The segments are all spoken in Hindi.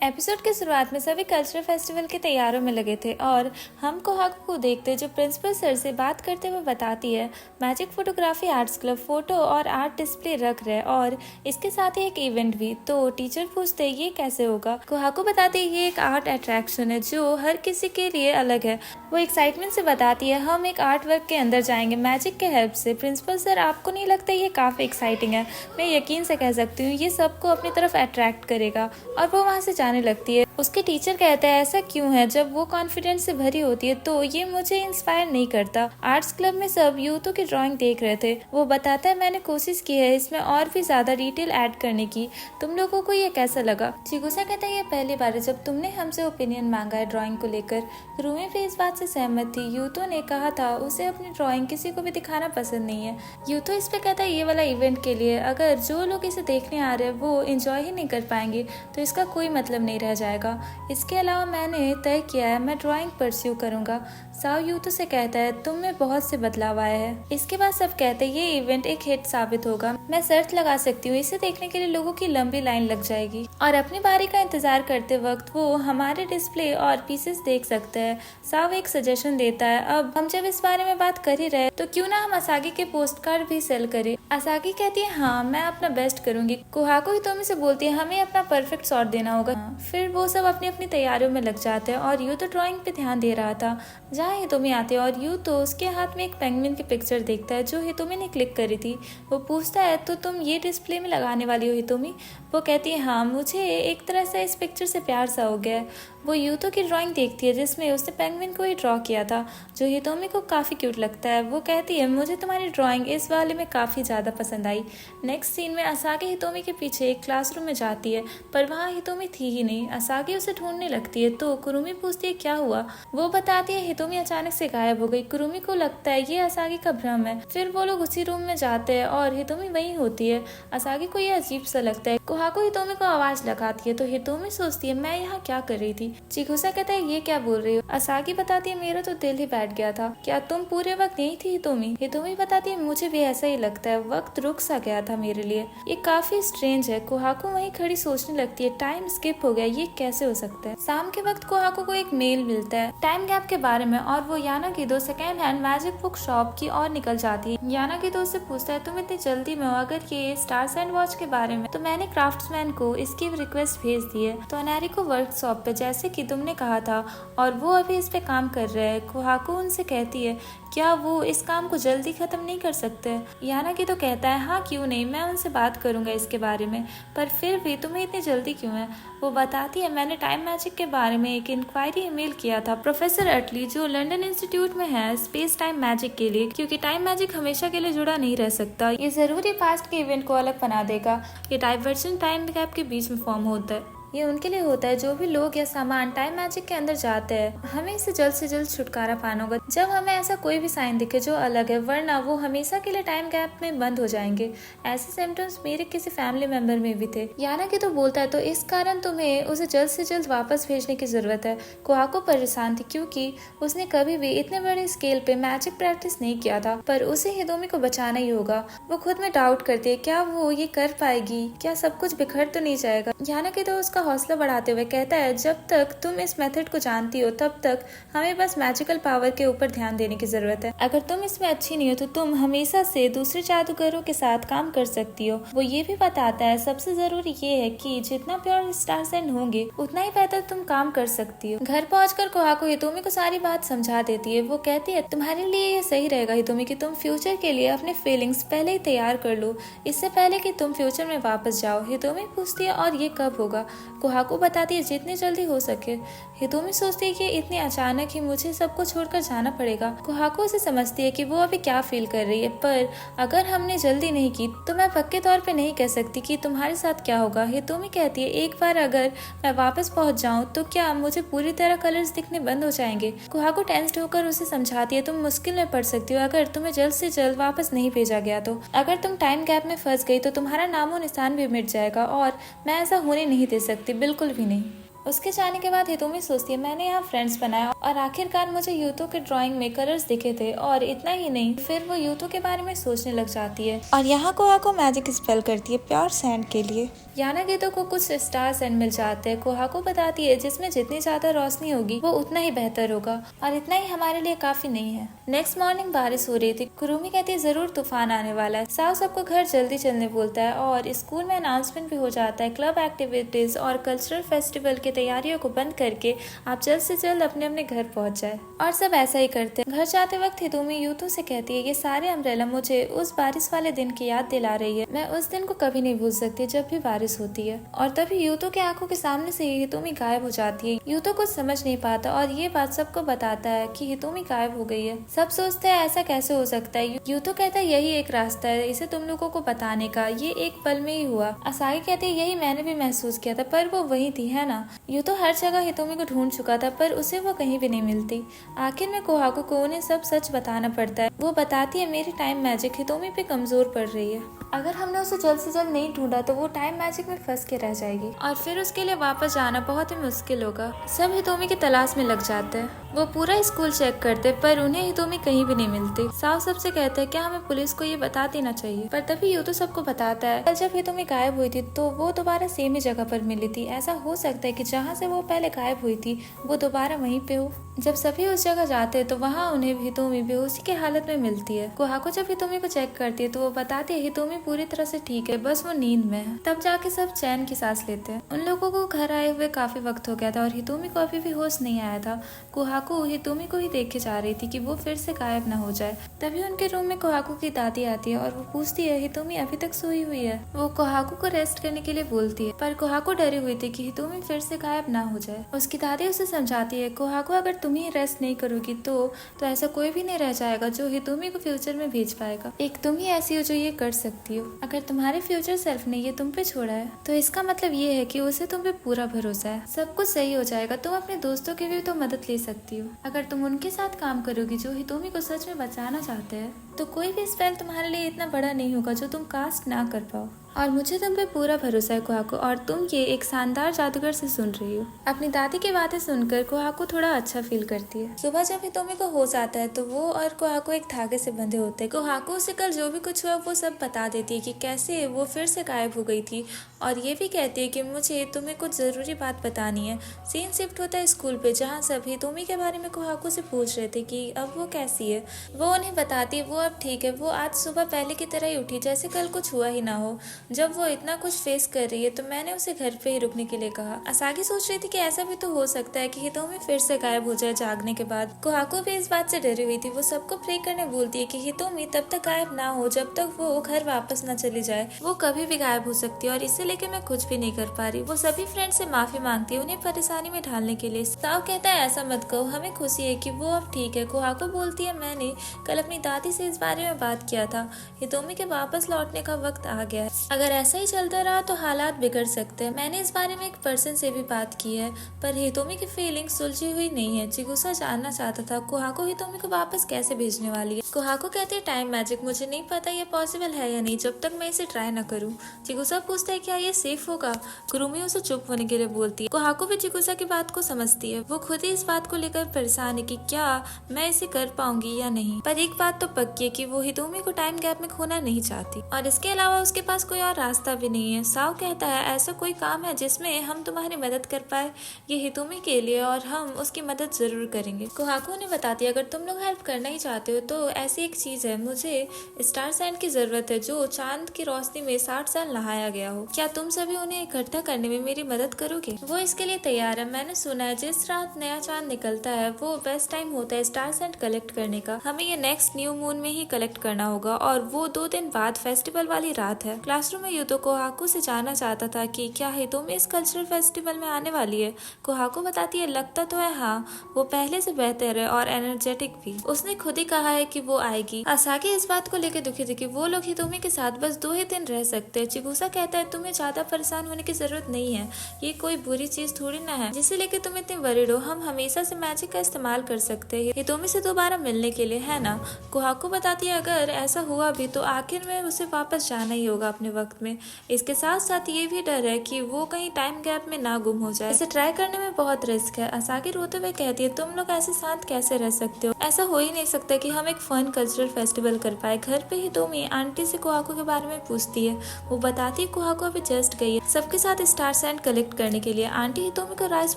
एपिसोड की शुरुआत में सभी कल्चरल फेस्टिवल की तैयारियों में लगे थे और हम कोहाको को देखते जो प्रिंसिपल सर से बात करते हुए बताती है magic photography arts club photo और आर्ट डिस्प्ले रख रहे और इसके साथ ही एक इवेंट भी। तो टीचर पूछते ये कैसे होगा। कोहाको बताती है ये एक आर्ट अट्रैक्शन है जो हर किसी के लिए अलग है। वो एक्साइटमेंट से बताती है हम एक आर्ट वर्क के अंदर जाएंगे मैजिक के हेल्प से। प्रिंसिपल सर आपको नहीं लगता ये काफी एक्साइटिंग है? मैं यकीन से कह सकती हूँ ये सबको अपनी तरफ अट्रैक्ट करेगा। और वो वहाँ से जाने लगती है। उसके टीचर कहता है ऐसा क्यों है? जब वो कॉन्फिडेंस से भरी होती है तो ये मुझे इंस्पायर नहीं करता। आर्ट्स क्लब में सब यूथों की ड्राइंग देख रहे थे। वो बताता है मैंने कोशिश की है इसमें और भी ज्यादा डिटेल ऐड करने की। तुम लोगों को ये कैसा लगा? चिगुसा कहता है ये पहली बार है जब तुमने हमसे ओपिनियन मांगा है ड्राइंग को लेकर। रूमी भी इस बात से सहमत थी। यूथो ने कहा था उसे अपनी ड्राइंग किसी को भी दिखाना पसंद नहीं है। यूथो इस पे कहता है ये वाला इवेंट के लिए अगर जो लोग इसे देखने आ रहे हैं वो एंजॉय ही नहीं कर पाएंगे तो इसका कोई मतलब नहीं रह जाएगा। इसके अलावा मैंने तय किया है मैं ड्राइंग परस्यू करूंगा। साओ यूतो से कहता है तुम में बहुत से बदलाव आए हैं। इसके बाद सब कहते हैं ये इवेंट एक हिट साबित होगा। मैं शर्त लगा सकती हूँ इसे देखने के लिए लोगों की लंबी लाइन लग जाएगी और अपनी बारी का इंतजार करते वक्त वो हमारे डिस्प्ले और पीसेस देख सकते हैं। साओ एक सजेशन देता है अब हम जब इस बारे में बात कर ही रहे तो क्यों ना हम असागी के पोस्ट कार्ड भी सेल करें। असागी कहती है हाँ मैं अपना बेस्ट करूंगी। कोहाको हितोमी से बोलती है हमें अपना परफेक्ट शॉट देना होगा। फिर वो सब अपनी अपनी तैयारियों में लग जाते हैं और यू तो ड्राइंग पे ध्यान दे रहा था। जहाँ हितोमी आती है और यू तो उसके हाथ में एक पेंगुइन की पिक्चर देखता है जो हितोमी ने क्लिक करी थी। वो पूछता है तो तुम ये डिस्प्ले में लगाने वाली हो हितोमी? वो कहती है हाँ मुझे एक तरह से इस पिक्चर से प्यार सा हो गया है। वो यूतो की ड्राइंग देखती है जिसमें उसने पेंगुइन को ही ड्रॉ किया था जो हितोमी को काफी क्यूट लगता है। वो कहती है मुझे तुम्हारी ड्राइंग इस वाले में काफी ज्यादा पसंद आई। नेक्स्ट सीन में असागी हितोमी के पीछे एक क्लासरूम में जाती है पर वहाँ हितोमी थी ही नहीं। असागी उसे ढूंढने लगती है तो कुरुमी पूछती है क्या हुआ। वो बताती है हितोमी अचानक से गायब हो गई। कुरुमी को लगता है ये असागी का भ्रम है। फिर वो लोग उसी रूम में जाते हैं और हितोमी वहीं होती है। असागी को ये अजीब सा लगता है। कोहाको हितोमी को आवाज लगाती है तो हितोमी सोचती है मैं यहाँ क्या कर रही थी। चिगुसा कहता है ये क्या बोल रही हो? असागी बताती है मेरा तो दिल ही बैठ गया था। क्या तुम पूरे वक्त यही थी हितोमी? हितोमी बताती है मुझे भी ऐसा ही लगता है वक्त रुक सा गया था मेरे लिए। ये काफी स्ट्रेंज है। कोहाको वहीं खड़ी सोचने लगती है टाइम स्किप हो गया ये कैसे हो सकता है। शाम के वक्त कोहाको को एक मेल मिलता है टाइम गैप के बारे में और वो Yanagido second hand magic book shop की ओर निकल जाती है। यानागिदो से पूछता है तुम इतनी जल्दी में हो अगर ये स्टार सैंड वॉच के बारे में तो मैंने क्राफ्ट्समैन को इसकी रिक्वेस्ट भेज दी है तो अनारी को वर्कशॉप पे जैसे कि तुमने कहा था और वो अभी इस पे काम कर रहे हैं। कोहाको उनसे कहती है क्या वो इस काम को जल्दी खत्म नहीं कर सकते? यानागी तो कहता है हाँ क्यों नहीं मैं उनसे बात करूंगा इसके बारे में पर फिर भी तुम्हें इतनी जल्दी क्यों है? वो बताती है मैंने टाइम मैजिक के बारे में एक इंक्वायरी ईमेल किया था प्रोफेसर अटली जो लंदन इंस्टीट्यूट में है स्पेस टाइम मैजिक के लिए क्योंकि टाइम मैजिक हमेशा के लिए जुड़ा नहीं रह सकता। ये जरूरी पास्ट के इवेंट को अलग बना देगा। ये डाइवर्जन टाइम गैप के बीच में फॉर्म होता है। ये उनके लिए होता है जो भी लोग या सामान टाइम मैजिक के अंदर जाते हैं। हमें इसे जल्द से जल्द छुटकारा पाना होगा जब हमें ऐसा कोई भी साइन दिखे जो अलग है वरना वो हमेशा के लिए टाइम गैप में बंद हो जाएंगे। ऐसे सिम्टम्स मेरे किसी फैमिली मेंबर में भी थे। यानागी तो बोलता है तो इस कारण तुम्हें उसे जल्द से जल्द वापस भेजने की जरूरत है। कोहाको परेशान थी क्योंकि उसने कभी भी इतने बड़े स्केल पे मैजिक प्रैक्टिस नहीं किया था पर उसे हितोमी को बचाना ही होगा। वो खुद में डाउट करती है क्या वो ये कर पाएगी? क्या सब कुछ बिखर तो नहीं जाएगा? यानागी तो उसका हौसला बढ़ाते हुए कहता है जब तक तुम इस मेथड को जानती हो तब तक हमें बस मैजिकल पावर के ऊपर ध्यान देने की जरूरत है। अगर तुम इसमें अच्छी नहीं हो तो तुम हमेशा से दूसरे जादूगरों के साथ काम कर सकती हो। वो ये भी बताता है सबसे जरूरी ये है कि जितना प्योर स्टार सैंड होंगे उतना ही बेहतर तुम काम कर सकती हो। घर पहुंचकर कोहाको हितोमी को सारी बात समझा देती है। वो कहती है तुम्हारे लिए ये सही रहेगा हितोमी कि तुम फ्यूचर के लिए अपने फीलिंग्स पहले ही तैयार कर लो इससे पहले कि तुम फ्यूचर में वापस जाओ। हितोमी पूछती है और ये कब होगा? कोहाको बताती है जितनी जल्दी हो सके। हितोमी सोचती है कि इतनी अचानक ही मुझे सबको छोड़कर जाना पड़ेगा। कोहाको उसे समझती है कि वो अभी क्या फील कर रही है पर अगर हमने जल्दी नहीं की तो मैं पक्के तौर पे नहीं कह सकती कि तुम्हारे साथ क्या होगा। हितोमी कहती है एक बार अगर मैं वापस पहुंच जाऊं तो क्या मुझे पूरी तरह कलर्स दिखने बंद हो जाएंगे? कोहाको टेंस्ड होकर उसे समझाती है तुम मुश्किल में पड़ सकती हो अगर तुम्हें जल्द से जल्द वापस नहीं भेजा गया तो। अगर तुम टाइम गैप में फंस गई तो तुम्हारा नामो निशान भी मिट जाएगा और मैं ऐसा होने नहीं दे सकती बिल्कुल भी नहीं। उसके जाने के बाद हितोमी सोचती है मैंने यहाँ फ्रेंड्स बनाया और आखिरकार मुझे यूतो के ड्राइंग में कलर्स दिखे थे, और इतना ही नहीं फिर वो यूतो के बारे में सोचने लग जाती है और यहाँ कोहाको मैजिक स्पेल करती है प्योर सैंड के लिए। यानागितो को कुछ स्टार सैंड मिल जाते हैं। कोहाको बताती है जिसमें जितनी ज्यादा रोशनी होगी वो उतना ही बेहतर होगा, और इतना ही हमारे लिए काफी नहीं है। नेक्स्ट मॉर्निंग बारिश हो रही थी। कुरुमी कहती है जरूर तूफान आने वाला है। साओ सबको घर जल्दी चलने बोलता है और स्कूल में अनाउंसमेंट भी हो जाता है। क्लब एक्टिविटीज और कल्चरल फेस्टिवल की तैयारियों को बंद करके आप जल्द से जल्द अपने अपने घर पहुंच जाए, और सब ऐसा ही करते हैं। घर जाते वक्त हितोमी यूतो से कहती है ये सारे अम्ब्रेला मुझे उस बारिश वाले दिन की याद दिला रही है। मैं उस दिन को कभी नहीं भूल सकती जब भी बारिश होती है। और तभी यूतो के आंखों के सामने से हितोमी गायब हो जाती है। यूतो कुछ समझ नहीं पाता और ये बात सबको बताता है कि हितोमी गायब हो गई है। सब सोचते हैं ऐसा कैसे हो सकता है। यूतो कहता है यही एक रास्ता है इसे तुम लोगों को बताने का, ये एक पल में ही हुआ। असागी कहती है यही मैंने भी महसूस किया था, पर वो वही थी है ना। यूतो हर जगह हितोमी को ढूंढ चुका था पर उसे वो कहीं भी नहीं मिलती। आखिर में कोहाको को उन्हें सब सच बताना पड़ता है। वो बताती है मेरी टाइम मैजिक हितोमी पे कमजोर पड़ रही है। अगर हमने उसे जल्द से जल्द नहीं ढूंढा तो वो टाइम मैजिक में फंस के रह जाएगी और फिर उसके लिए वापस जाना बहुत ही मुश्किल होगा। सब हितोमी की तलाश में लग जाते हैं। वो पूरा स्कूल चेक करते पर उन्हें हितोमी कहीं भी नहीं मिलती। साओ सबसे कहता है क्या हमें पुलिस को ये बता देना चाहिए, पर तभी यूतो सबको बताता है कल जब हितोमी गायब हुई थी तो वो दोबारा सेम ही जगह पर मिली थी। ऐसा हो सकता है कि जहाँ से वो पहले गायब हुई थी वो दोबारा वहीं पे हो। जब सभी उस जगह जाते हैं तो वहाँ उन्हें हितोमी बेहोशी की हालत में मिलती है। कोहाको जब हितोमी को चेक करती है तो वो बताती है हितोमी पूरी तरह से ठीक है, बस वो नींद में है। तब जाके सब चैन की सांस लेते हैं। उन लोगों को घर आए हुए काफी वक्त हो गया था और हितोमी को अभी भी होश नहीं आया था। कोहाको हितोमी को ही देखे जा रही थी कि वो फिर से गायब न हो जाए। तभी उनके रूम में कोहाको की दादी आती है और वो पूछती है हितोमी अभी तक सोई हुई है। वो कोहाको को रेस्ट करने के लिए बोलती है पर कोहाको डरी हुई थी कि हितोमी फिर से गायब ना हो जाए। उसकी दादी उसे समझाती है कोहाको अगर तुम ही रेस्ट नहीं करोगी तो ऐसा कोई भी नहीं रह जाएगा जो हितोमी को फ्यूचर में भेज पाएगा। एक तुम ही ऐसी हो जो ये कर सकती हो। अगर तुम्हारे फ्यूचर सेल्फ ने ये तुम पे छोड़ा है तो इसका मतलब ये है कि उसे तुम पे पूरा भरोसा है। सब कुछ सही हो जाएगा। तुम अपने दोस्तों की भी तो मदद ले सकती हो। अगर तुम उनके साथ काम करोगी जो हितोमी को सच में बचाना चाहते हैं तो कोई भी स्पेल तुम्हारे लिए इतना बड़ा नहीं होगा जो तुम कास्ट ना कर पाओ। और मुझे तुम पे पूरा भरोसा है कोहाको, और तुम ये एक शानदार जादूगर से सुन रही हो। अपनी दादी की बातें सुनकर कोहाको थोड़ा अच्छा फील करती है। सुबह जब हितोमी को होश आता है तो वो और कोहाको एक धागे से बंधे होते हैं। कोहाको उसे कल जो भी कुछ हुआ वो सब बता देती है कि कैसे वो फिर से गायब हो गई थी, और ये भी कहती है कि मुझे तुम्हें कुछ जरूरी बात बतानी है। सीन शिफ्ट होता है स्कूल पे जहाँ सब हितोमी के बारे में कोहाको से पूछ रहे थे कि अब वो कैसी है। वो उन्हें बताती है वो अब ठीक है। वो आज सुबह पहले की तरह ही उठी जैसे कल कुछ हुआ ही ना हो। जब वो इतना कुछ फेस कर रही है तो मैंने उसे घर पे ही रुकने के लिए कहा। असागी सोच रही थी कि ऐसा भी तो हो सकता है कि हितोमी फिर से गायब हो जाए जागने के बाद। कोहाको भी इस बात से डरी हुई थी। वो सबको प्रे करने बोलती है कि हितोमी तब तक गायब ना हो जब तक वो घर वापस ना चली जाए। वो कभी भी गायब हो सकती है और इसे लेके मैं कुछ भी नहीं कर पा रही। वो सभी फ्रेंड से माफी मांगती है उन्हें परेशानी में डालने के लिए। साओ कहता है ऐसा मत कहो, हमें खुशी है कि वो अब ठीक है। कोहाको बोलती है मैंने कल अपनी दादी से इस बारे में बात किया था। हितोमी के वापस लौटने का वक्त आ गया है। अगर ऐसा ही चलता रहा तो हालात बिगड़ सकते हैं। मैंने इस बारे में एक पर्सन से भी बात की है पर हितोमी की फीलिंग्स सुलझी हुई नहीं है। चिगुसा जानना चाहता था कोहाको हितोमी को वापस कैसे भेजने वाली है। कोहाको कहती है टाइम मैजिक, मुझे नहीं पता ये पॉसिबल है या नहीं जब तक मैं इसे ट्राई न करूं। चिगुसा पूछता है क्या ये सेफ होगा। कुरुमी उसे चुप होने के लिए बोलती है। कोहाको भी चिगुसा की बात को समझती है। वो खुद ही इस बात को लेकर परेशान है कि क्या मैं इसे कर पाऊंगी या नहीं। पर एक बात तो पक्की है कि वो हितोमी को टाइम गैप में खोना नहीं चाहती और इसके अलावा उसके पास कोई और रास्ता भी नहीं है। साओ कहता है ऐसा कोई काम है जिसमें हम तुम्हारी मदद कर पाए, ये हितोमी के लिए, और हम उसकी मदद जरूर करेंगे। कोहाको ने बताती है अगर तुम लोग हेल्प करना ही चाहते हो तो ऐसी एक चीज है, मुझे स्टार सैंड की जरूरत है जो चांद की रोशनी में 60 साल नहाया गया हो। क्या तुम सभी उन्हें इकट्ठा करने में मेरी मदद करोगे। वो इसके लिए तैयार है। मैंने सुना है जिस रात नया चांद निकलता है वो बेस्ट टाइम होता है स्टार सैंड कलेक्ट करने का। हमें ये नेक्स्ट न्यू मून में ही कलेक्ट करना होगा और वो 2 दिन बाद फेस्टिवल वाली रात है। क्लासरूम में यूतो कोहाको से जानना चाहता था कि क्या हितोमी इस कल्चरल फेस्टिवल में आने वाली है। कोहाको बताती है लगता तो है हाँ, वो पहले से बेहतर है और एनर्जेटिक भी। उसने खुद ही कहा है कि वो आएगी। असागी इस बात को लेकर दुखी थी कि वो लोग हितोमी के साथ बस 2 ही दिन रह सकते हैं। चिगुसा कहता है तुम्हें ज्यादा परेशान होने की जरूरत नहीं है, ये कोई बुरी चीज थोड़ी ना है जिसे लेके तुम इतनी वरीड हो। हम हमेशा से मैजिक का इस्तेमाल कर सकते हैं हितोमी से दोबारा मिलने के लिए, है ना। कोहाको बताती है अगर ऐसा हुआ भी तो आखिर में उसे वापस जाना ही होगा अपने वक्त में। इसके साथ साथ ये भी डर है कि वो कहीं टाइम गैप में ना गुम हो जाए। इसे ट्राई करने में बहुत रिस्क है। असागी रोते हुए कहती है तुम लोग ऐसे शांत कैसे रह सकते हो, ऐसा हो ही नहीं सकता कि हम एक फन कल्चरल फेस्टिवल कर पाए। घर पे हितोमी आंटी से कोहाको के बारे में पूछती है। वो बताती है कोहाको अभी जस्ट गई है सबके साथ स्टार सैंड कलेक्ट करने के लिए। आंटी हितोमी को राइस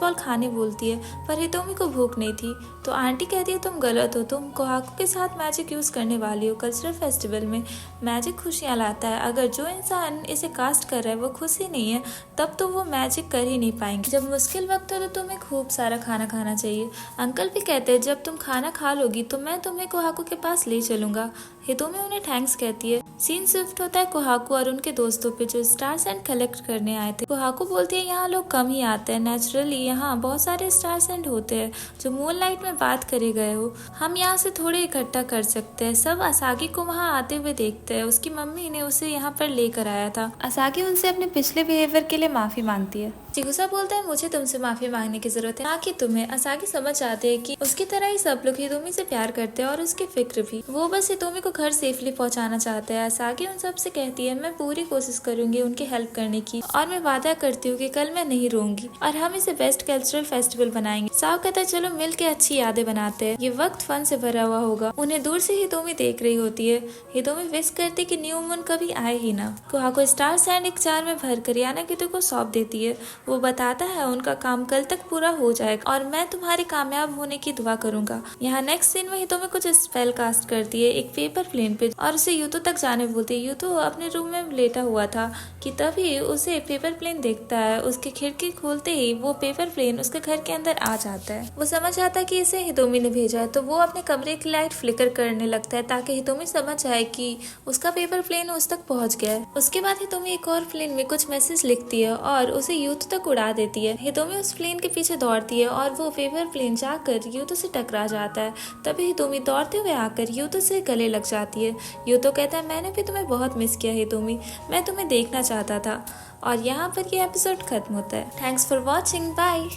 बॉल खाने बोलती है पर हितोमी को भूख नहीं थी तो आंटी कहती है तुम गलत हो, तुम कोहाको के साथ मैजिक यूज करने वाली हो। कल्चरल फेस्टिवल में मैजिक खुशियाँ लाता है। अगर जो इंसान इसे कास्ट कर रहा है वो खुश ही नहीं है तब तो वो मैजिक कर ही नहीं पाएंगे। जब मुश्किल वक्त हो तो तुम्हें खूब सारा खाना खाना चाहिए। अंकल भी कहते हैं जब तुम खाना खा लोगी तो मैं तुम्हें कोहाको के पास ले चलूंगा। हितोमी उन्हें थैंक्स कहती है। सीन शिफ्ट होता है कोहाको और उनके दोस्तों पे जो स्टार सैंड कलेक्ट करने आए थे। कोहाको बोलती है यहाँ लोग कम ही आते हैं, नेचुरली यहाँ बहुत सारे स्टार सैंड होते हैं जो मून लाइट में बात करे गए हो। हम यहाँ से थोड़े इकट्ठा कर सकते हैं। सब असागी को वहाँ आते हुए देखते हैं। उसकी मम्मी ने उसे यहाँ पर लेकर आया था। असागी उनसे अपने पिछले बिहेवियर के लिए माफी मांगती है। चिगुसा बोलता है मुझे तुमसे माफी मांगने की जरूरत है ना कि तुम्हें। असागी समझ जाते हैं कि उसकी तरह ही सब लोग हितोमी से प्यार करते हैं और उसकी फिक्र भी। वो बस हितोमी को घर सेफली पहुंचाना चाहता है। असागी उन सब से कहती है मैं पूरी कोशिश करूंगी उनकी हेल्प करने की और मैं वादा करती हूँ कि कल मैं नहीं रोऊंगी और हम इसे बेस्ट कल्चरल फेस्टिवल बनाएंगे। साव कहता है चलो मिल के अच्छी यादें बनाते हैं, ये वक्त फन से भरा हुआ होगा। उन्हें दूर से हितोमी देख रही होती है। हितोमी विश करती कि न्यू मून कभी आए ही ना। कोहाको स्टार सैंड एक जार में भर कर यानागितो को सौंप देती है। वो बताता है उनका काम कल तक पूरा हो जाएगा और मैं तुम्हारे कामयाब होने की दुआ करूंगा। यहाँ नेक्स्ट सीन में हितोमी कुछ स्पेल कास्ट करती है एक पेपर प्लेन पे और उसे यूतो तक जाने बोलती है। यूतो अपने रूम में लेटा हुआ था कि तभी उसे पेपर प्लेन देखता है। उसकी खिड़की खोलते ही वो पेपर प्लेन उसके घर के अंदर आ जाता है। वो समझ आता है कि इसे हितोमी ने भेजा है तो वो अपने कमरे की लाइट फ्लिकर करने लगता है ताकि हितोमी समझ जाए कि उसका पेपर प्लेन उस तक पहुंच गया है। उसके बाद हितोमी एक और प्लेन में कुछ मैसेज लिखती है और उसे यूतो तक उड़ा देती है। हितोमी उस प्लेन के पीछे दौड़ती है और वो पेपर प्लेन जाकर यूतो से टकरा जाता है। तभी हितोमी दौड़ते हुए आकर यूतो से गले लग जाती है। यूतो कहता है मैंने भी तुम्हें बहुत मिस किया हितोमी, मैं तुम्हें देखना चाहता था। और यहाँ पर ये एपिसोड खत्म होता है। Thanks for watching, bye.